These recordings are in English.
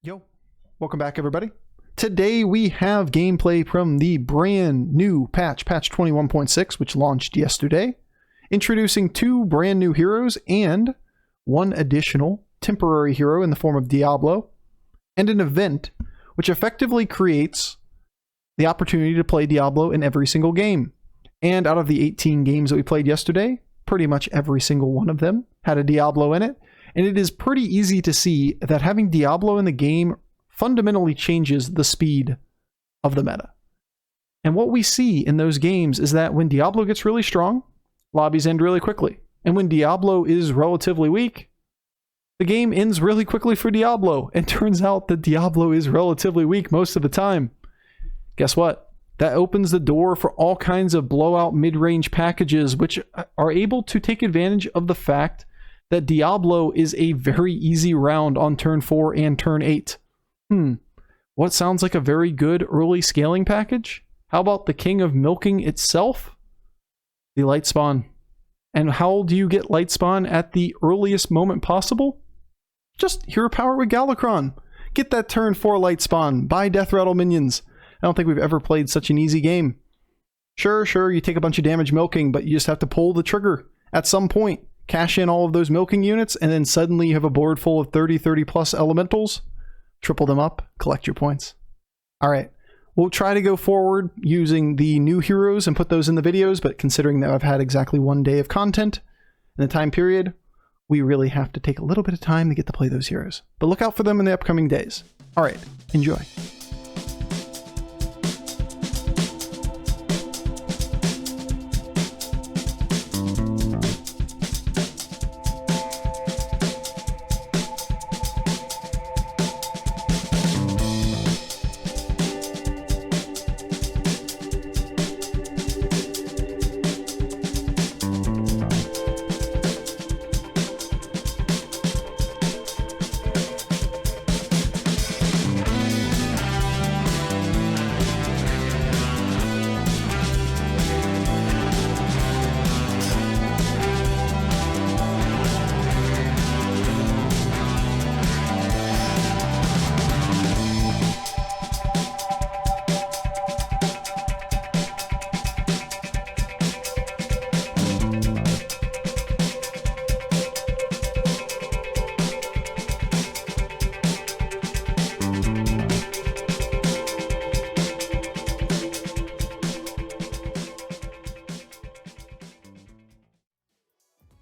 Yo, welcome back everybody. Today we have gameplay from the brand new patch 21.6, which launched yesterday, introducing 2 brand new heroes and 1 additional temporary hero in the form of Diablo, and an event which effectively creates the opportunity to play Diablo in every single game. And out of the 18 games that we played yesterday, pretty much every single one of them had a Diablo in it. And it is pretty easy to see that having Diablo in the game fundamentally changes the speed of the meta. And what we see in those games is that when Diablo gets really strong, lobbies end really quickly. And when Diablo is relatively weak, the game ends really quickly for Diablo. And turns out that Diablo is relatively weak most of the time. Guess what? That opens the door for all kinds of blowout mid-range packages, which are able to take advantage of the fact that Diablo is a very easy round on turn 4 and turn 8. What sounds like a very good early scaling package? How about the king of milking itself? The Lightspawn. And how do you get Lightspawn at the earliest moment possible? Just hero power with Galakrond. Get that turn 4 Lightspawn. Buy Death Rattle minions. I don't think we've ever played such an easy game. Sure, you take a bunch of damage milking, but you just have to pull the trigger at some point. Cash in all of those milking units, and then suddenly you have a board full of 30 plus elementals. Triple them up, collect your points. Alright, we'll try to go forward using the new heroes and put those in the videos, but considering that I've had exactly 1 day of content in the time period, we really have to take a little bit of time to get to play those heroes. But look out for them in the upcoming days. Alright, enjoy.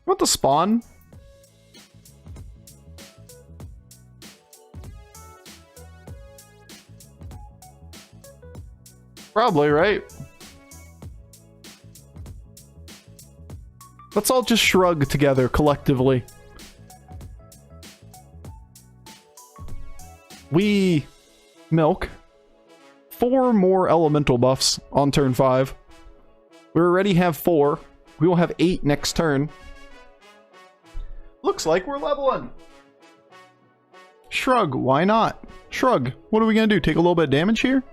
Want the spawn? Probably, right? Let's all just shrug together collectively. We milk 4 more elemental buffs on turn 5. We already have 4. We will have 8 next turn. Looks like we're leveling. Shrug, why not? Shrug, what are we gonna do? Take a little bit of damage here?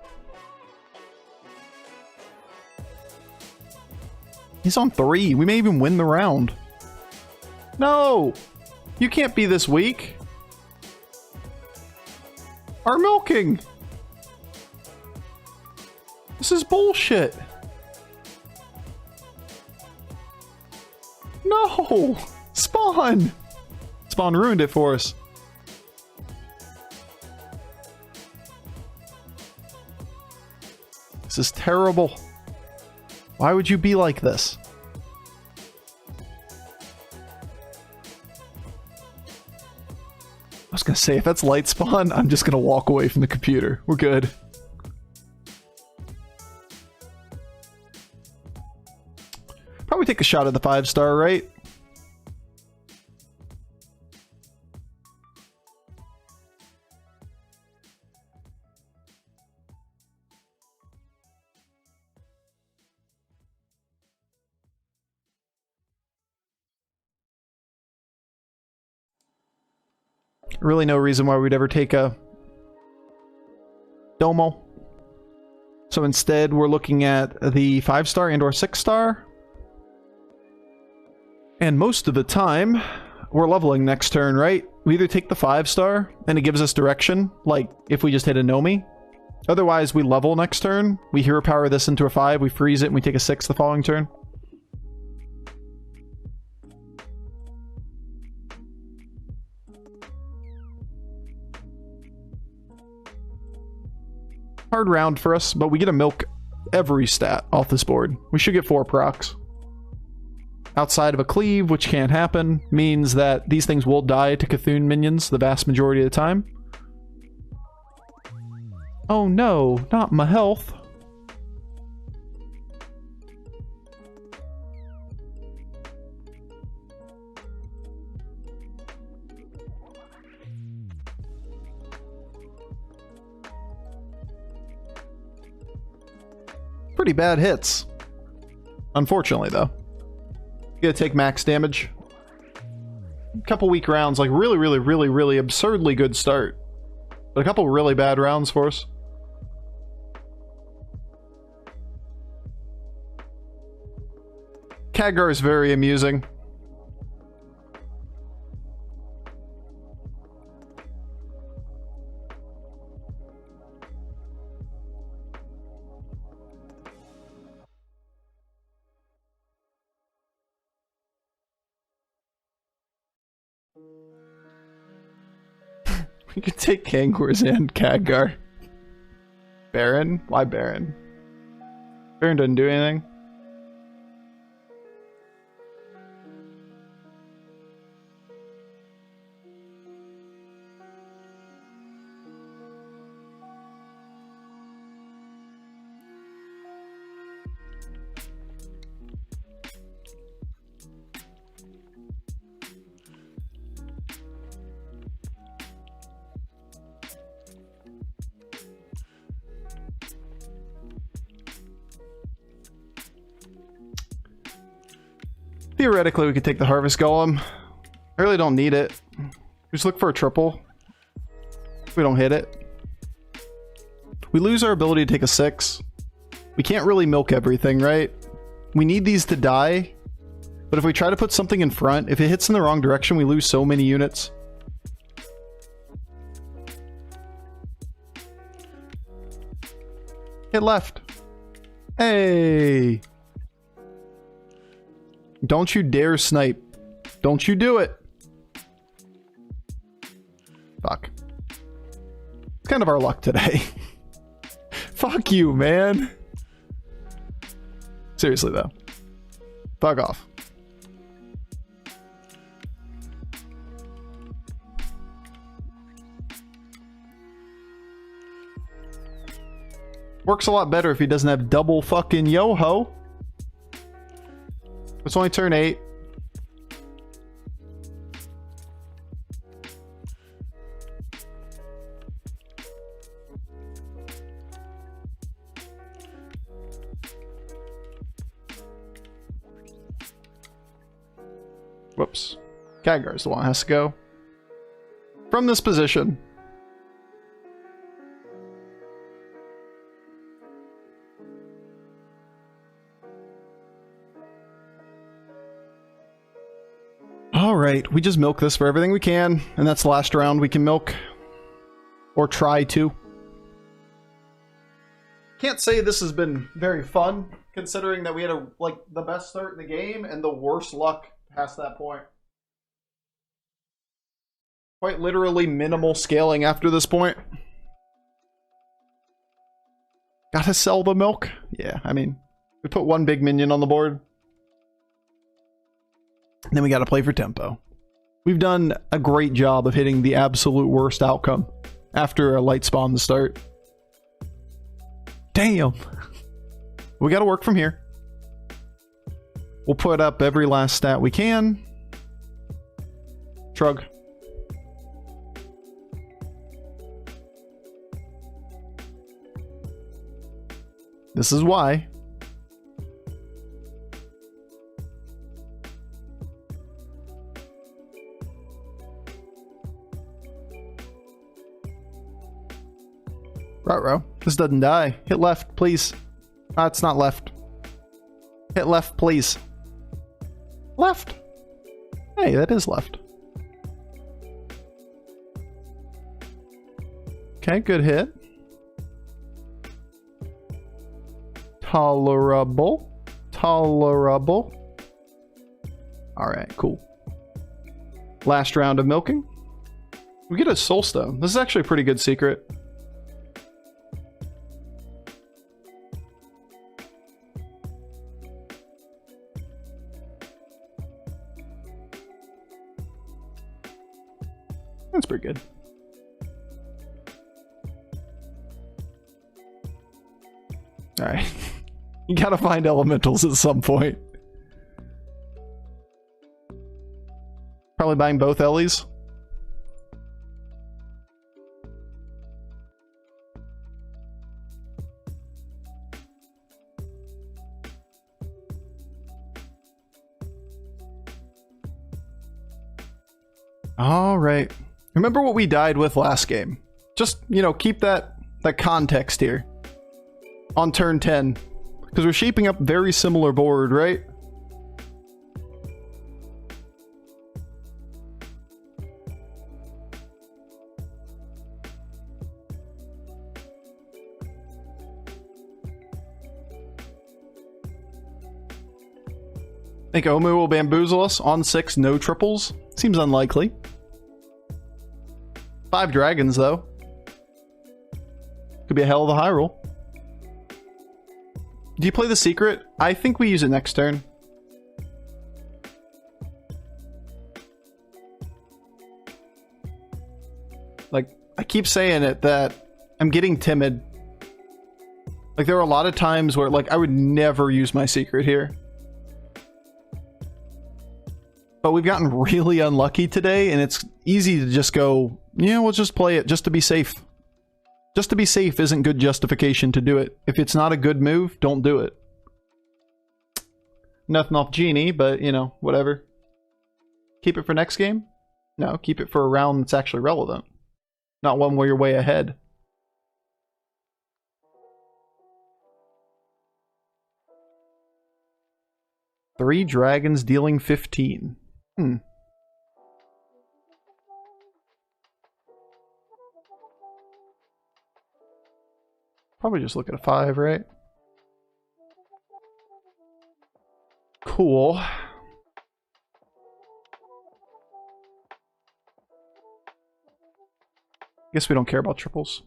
He's on 3. We may even win the round. No! You can't be this weak. Our milking! This is bullshit. No! Spawn! Spawn ruined it for us. This is terrible. Why would you be like this? I was gonna say, if that's Lightspawn, I'm just gonna walk away from the computer. We're good. Probably take a shot at the 5-star, right? Really no reason why we'd ever take a Domo. So instead we're looking at the 5-star and or 6-star. And most of the time we're leveling next turn, right? We either take the 5-star, and it gives us direction, like if we just hit a Nomi. Otherwise, we level next turn, we hero power this into a 5, we freeze it, and we take a 6 the following turn. Hard round for us, but we get to milk every stat off this board. We should get 4 procs. Outside of a cleave, which can't happen, means that these things will die to Cthulhu minions the vast majority of the time. Oh no, not my health. Pretty bad hits. Unfortunately, though. You gotta take max damage. A couple weak rounds, like really absurdly good start. But a couple really bad rounds for us. Khadgar is very amusing. We could take Kangors and Khadgar. Baron? Why Baron? Baron doesn't do anything. Theoretically, we could take the Harvest Golem. I really don't need it. Just look for a triple. We don't hit it. We lose our ability to take a 6. We can't really milk everything, right? We need these to die. But if we try to put something in front, if it hits in the wrong direction, we lose so many units. Hit left. Hey! Don't you dare snipe. Don't you do it. Fuck. It's kind of our luck today. Fuck you, man. Seriously, though. Fuck off. Works a lot better if he doesn't have double fucking yo-ho. It's only turn 8. Whoops. Khadgar's the one that has to go. From this position. Alright, we just milk this for everything we can, and that's the last round we can milk. Or try to. Can't say this has been very fun, considering that we had the best start in the game and the worst luck past that point. Quite literally minimal scaling after this point. Gotta sell the milk? Yeah, I mean, we put one big minion on the board. And then we gotta play for tempo. We've done a great job of hitting the absolute worst outcome after a Lightspawn to start. Damn! We gotta work from here. We'll put up every last stat we can. Shrug. This is why. Ruh-roh. This doesn't die. Hit left, please. It's not left. Hit left, please. Left. Hey, that is left. Okay, good hit. Tolerable. Tolerable. Alright, cool. Last round of milking. We get a soulstone. This is actually a pretty good secret. That's pretty good. Alright. You gotta find elementals at some point. Probably buying both Ellies. Alright. Remember what we died with last game. Just, you know, keep that context here. On turn 10. Because we're shaping up very similar board, right? Think Omu will bamboozle us on 6, no triples? Seems unlikely. 5 dragons, though. Could be a hell of a high roll. Do you play the secret? I think we use it next turn. Like, I keep saying it that I'm getting timid. Like, there are a lot of times where, like, I would never use my secret here. But we've gotten really unlucky today, and it's easy to just go, yeah, we'll just play it just to be safe. Just to be safe isn't good justification to do it. If it's not a good move, don't do it. Nothing off Genie, but, you know, whatever. Keep it for next game? No, keep it for a round that's actually relevant. Not one where you're way ahead. Three dragons dealing 15. Probably just look at a 5, right? Cool. Guess we don't care about triples.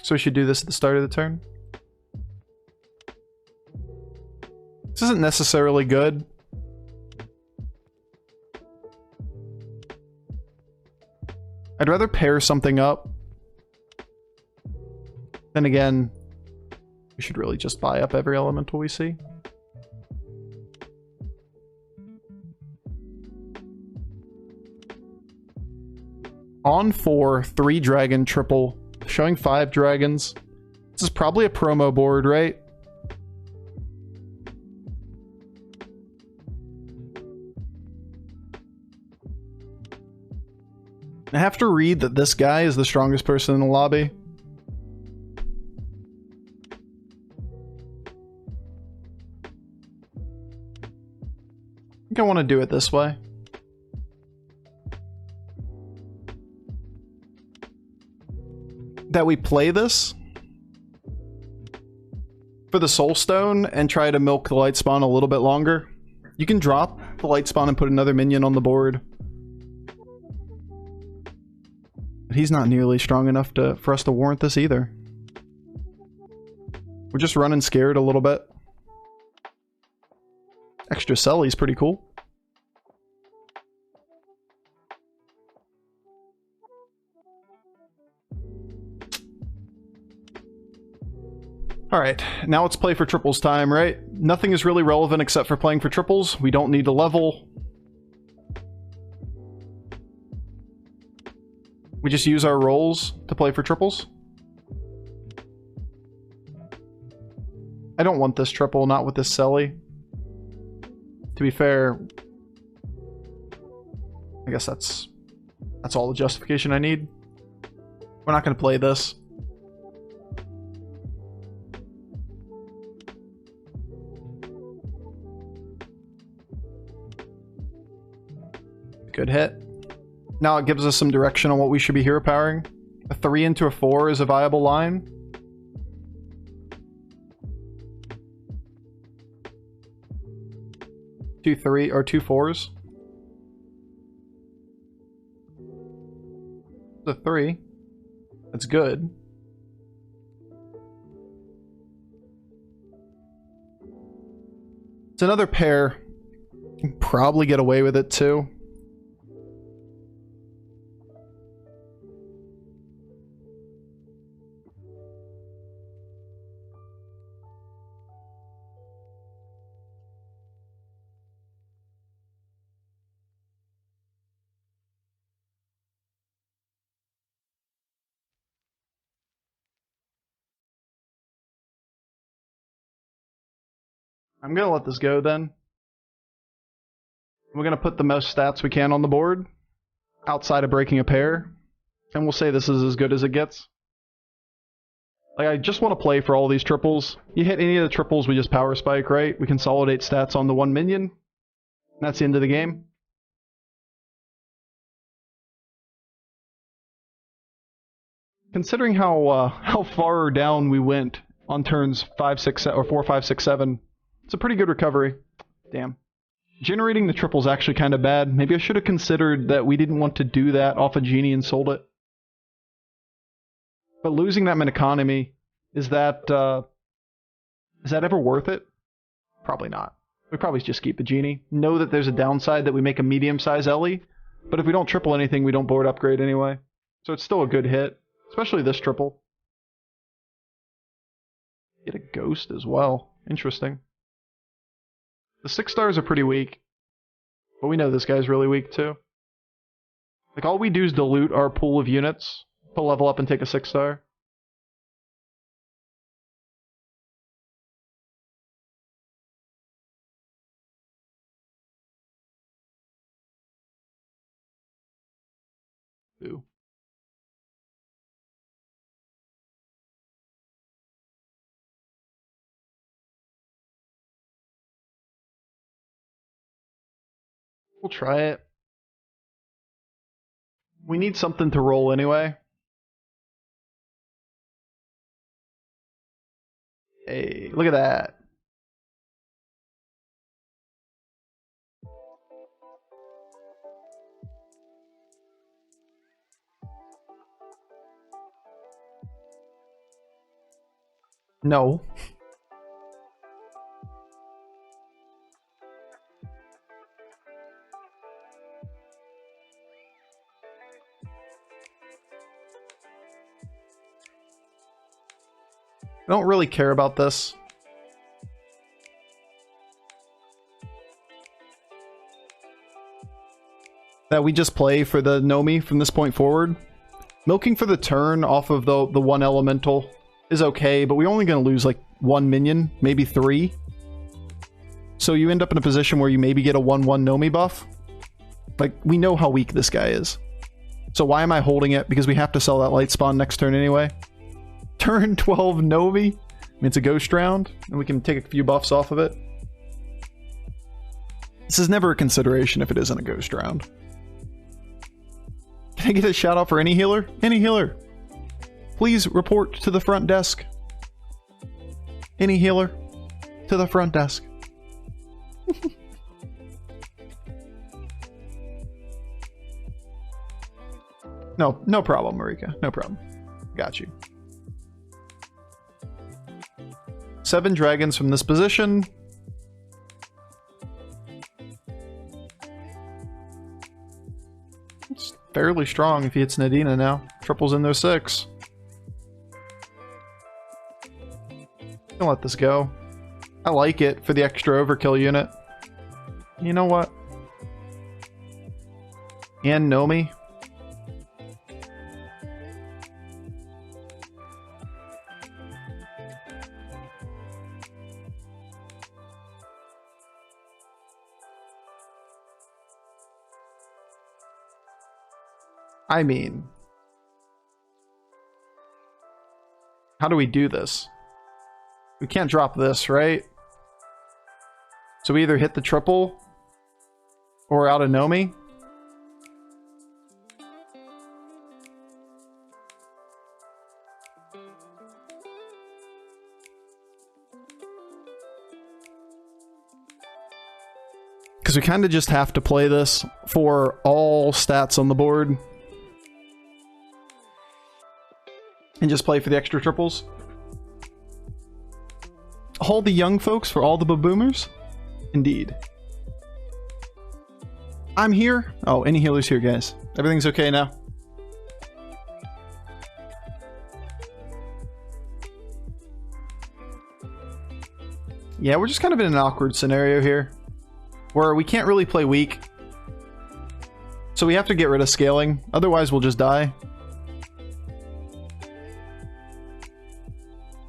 So we should do this at the start of the turn. This isn't necessarily good. I'd rather pair something up. Then again, we should really just buy up every elemental we see. On 4, 3 dragon triple, showing 5 dragons. This is probably a promo board, right? I have to read that this guy is the strongest person in the lobby. I think I want to do it this way. That we play this for the Soul Stone and try to milk the Lightspawn a little bit longer. You can drop the Lightspawn and put another minion on the board. But he's not nearly strong enough for us to warrant this either. We're just running scared a little bit. Extra Selly's pretty cool. Alright, now let's play for triples time, right? Nothing is really relevant except for playing for triples. We don't need to level. We just use our rolls to play for triples. I don't want this triple, not with this Selly. To be fair, I guess that's all the justification I need. We're not going to play this. Good hit. Now it gives us some direction on what we should be hero powering. A 3 into a 4 is a viable line. Two 3 or 2 4s. The 3. That's good. It's another pair. Can probably get away with it too. I'm gonna let this go then. We're gonna put the most stats we can on the board, outside of breaking a pair, and we'll say this is as good as it gets. Like, I just want to play for all these triples. You hit any of the triples, we just power spike, right? We consolidate stats on the one minion, and that's the end of the game. Considering how far down we went on turns 5, 6, or 4, 5, 6, 7, it's a pretty good recovery. Damn. Generating the triple's actually kind of bad. Maybe I should have considered that we didn't want to do that off a Genie and sold it. But losing that min economy, is that ever worth it? Probably not. We probably just keep the Genie. Know that there's a downside that we make a medium-size Ellie, but if we don't triple anything, we don't board upgrade anyway. So it's still a good hit, especially this triple. Get a ghost as well. Interesting. The 6 stars are pretty weak, but we know this guy's really weak too. Like, all we do is dilute our pool of units, to level up and take a 6 star. Ooh. We'll try it. We need something to roll anyway. Hey, look at that. No. I don't really care about this. That we just play for the Nomi from this point forward. Milking for the turn off of the one elemental is okay, but we're only going to lose like 1 minion, maybe 3. So you end up in a position where you maybe get a 1/1 Nomi buff. Like, we know how weak this guy is. So why am I holding it? Because we have to sell that Lightspawn next turn anyway. Turn 12 Nomi. I mean, it's a ghost round, and we can take a few buffs off of it. This is never a consideration if it isn't a ghost round. Can I get a shout out for any healer? Any healer? Please report to the front desk. Any healer? To the front desk. No problem, Marika. No problem. Got you. 7 dragons from this position. It's fairly strong if he hits Nadina now. Triples in their 6. I'll let this go. I like it for the extra overkill unit. You know what? And Nomi. I mean, how do we do this? We can't drop this, right? So we either hit the triple or out of Nomi. because we kind of just have to play this for all stats on the board. And just play for the extra triples. Hold the young folks for all the baboomers? Indeed. I'm here. Oh, any healers here, guys? Everything's okay now? Yeah, we're just kind of in an awkward scenario here, where we can't really play weak. So we have to get rid of scaling, otherwise we'll just die.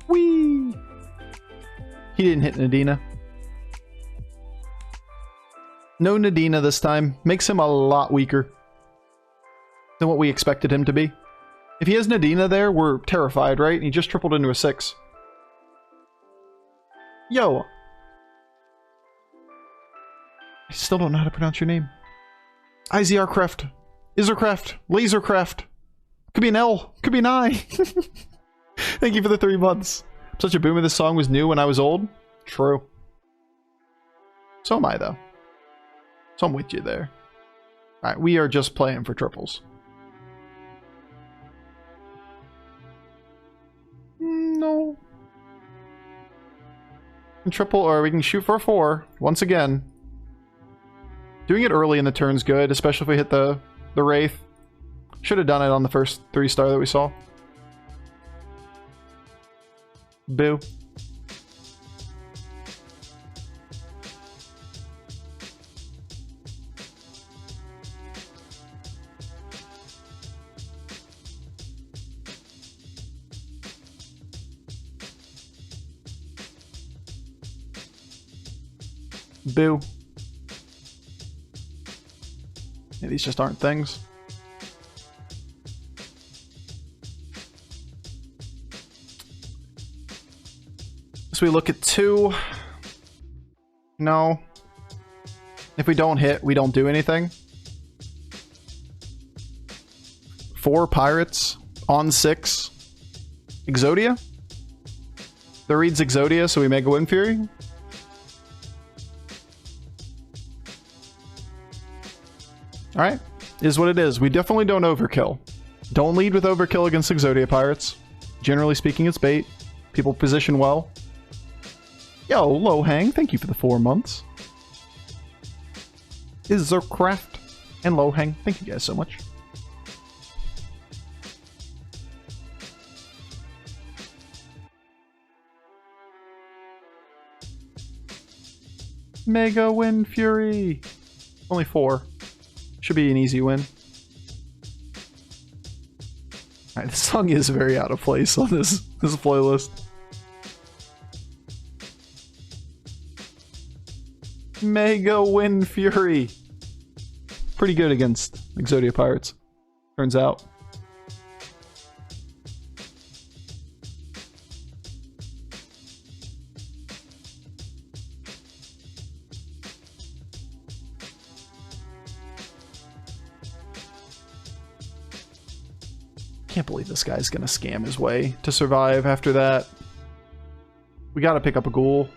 Whee! He didn't hit Nadina. No Nadina this time. Makes him a lot weaker than what we expected him to be. If he has Nadina there, we're terrified, right? He just tripled into a 6. Yo! I still don't know how to pronounce your name. IZRcraft, Izercraft, Lasercraft. Could be an L, could be an I. Thank you for the 3 months. Such a boomer, this song was new when I was old. True. So am I, though. So I'm with you there. Alright, we are just playing for triples. No. Triple, or we can shoot for a 4 once again. Doing it early in the turn's good, especially if we hit the Wraith. Should have done it on the first 3-star that we saw. Boo. Boo. Yeah, these just aren't things. So we look at 2. No. If we don't hit, we don't do anything. 4 pirates on 6. Exodia? The reads Exodia, so we Mega Wind Fury. Alright, is what it is. We definitely don't overkill. Don't lead with overkill against Exodia pirates. Generally speaking, it's bait. People position well. Yo, Lowhang, thank you for the 4 months. Izercraft and Lowhang, thank you guys so much. Mega Wind Fury! Only 4. Should be an easy win. Alright, this song is very out of place on this playlist. Mega Wind Fury. Pretty good against Exodia Pirates, turns out. Can't believe this guy's gonna scam his way to survive after that. We gotta pick up a ghoul.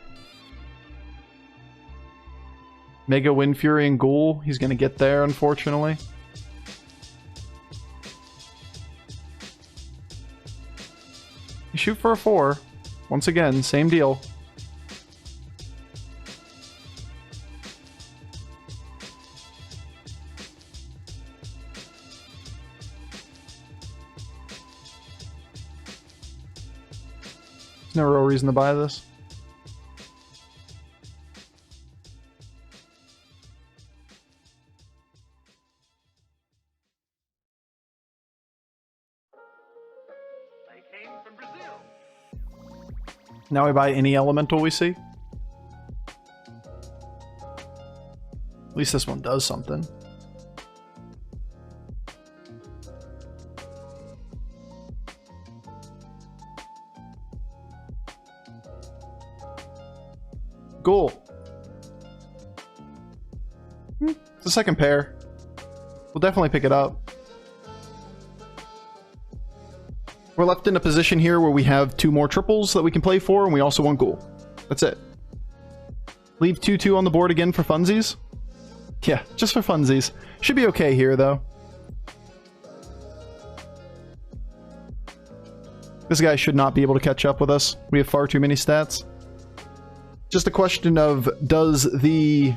Mega Wind Fury and ghoul. He's gonna get there, unfortunately. You shoot for a 4. Once again, same deal. There's no real reason to buy this. I came from Brazil. Now we buy any elemental we see. At least this one does something. Ghoul. It's the second pair. We'll definitely pick it up. We're left in a position here where we have 2 more triples that we can play for, and we also want ghoul. That's it. Leave 2/2 on the board again for funsies. Yeah, just for funsies. Should be okay here, though. This guy should not be able to catch up with us. We have far too many stats. Just a question of, does the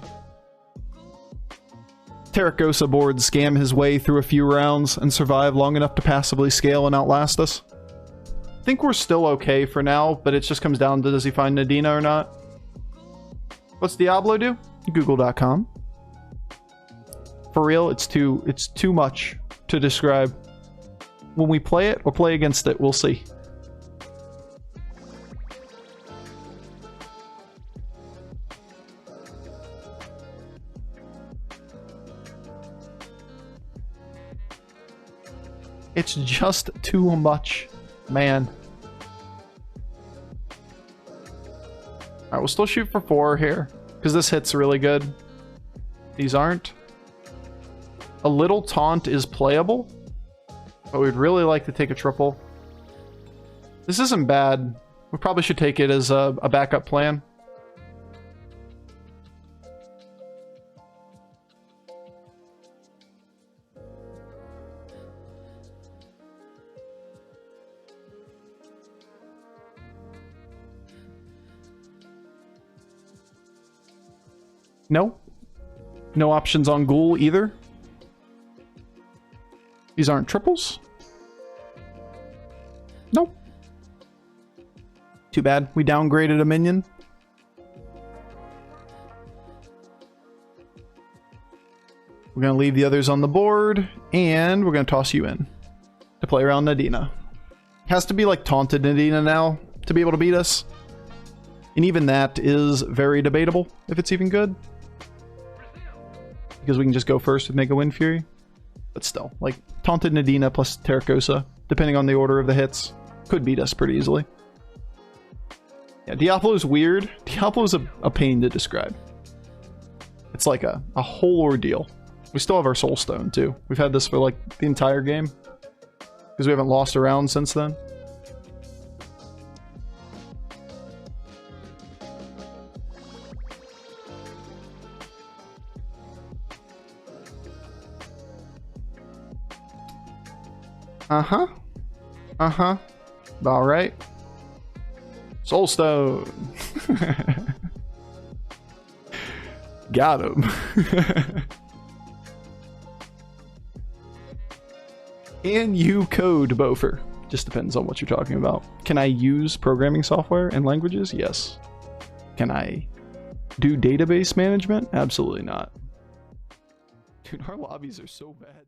Terracosa board scam his way through a few rounds and survive long enough to passively scale and outlast us? I think we're still okay for now, but it just comes down to, does he find Nadina or not? What's Diablo do? Google.com. For real, it's too much to describe. When we play it or play against it, we'll see. It's just too much, man. Alright, we'll still shoot for 4 here, because this hit's really good. These aren't. A little taunt is playable, but we'd really like to take a triple. This isn't bad. We probably should take it as a backup plan. No. No options on Ghoul either. These aren't triples. Nope. Too bad. We downgraded a minion. We're going to leave the others on the board, and we're going to toss you in to play around Nadina. Has to be like taunted Nadina now to be able to beat us. And even that is very debatable if it's even good. Because we can just go first with Mega Wind Fury. But still, like, taunted Nadina plus Terracosa, depending on the order of the hits, could beat us pretty easily. Yeah, Diablo's weird. Diablo's a pain to describe. It's like a whole ordeal. We still have our Soul Stone, too. We've had this for, like, the entire game. Because we haven't lost a round since then. Uh-huh. Uh-huh. Alright. Soulstone. Got him. Can you code Bofur? Just depends on what you're talking about. Can I use programming software and languages? Yes. Can I do database management? Absolutely not. Dude, our lobbies are so bad.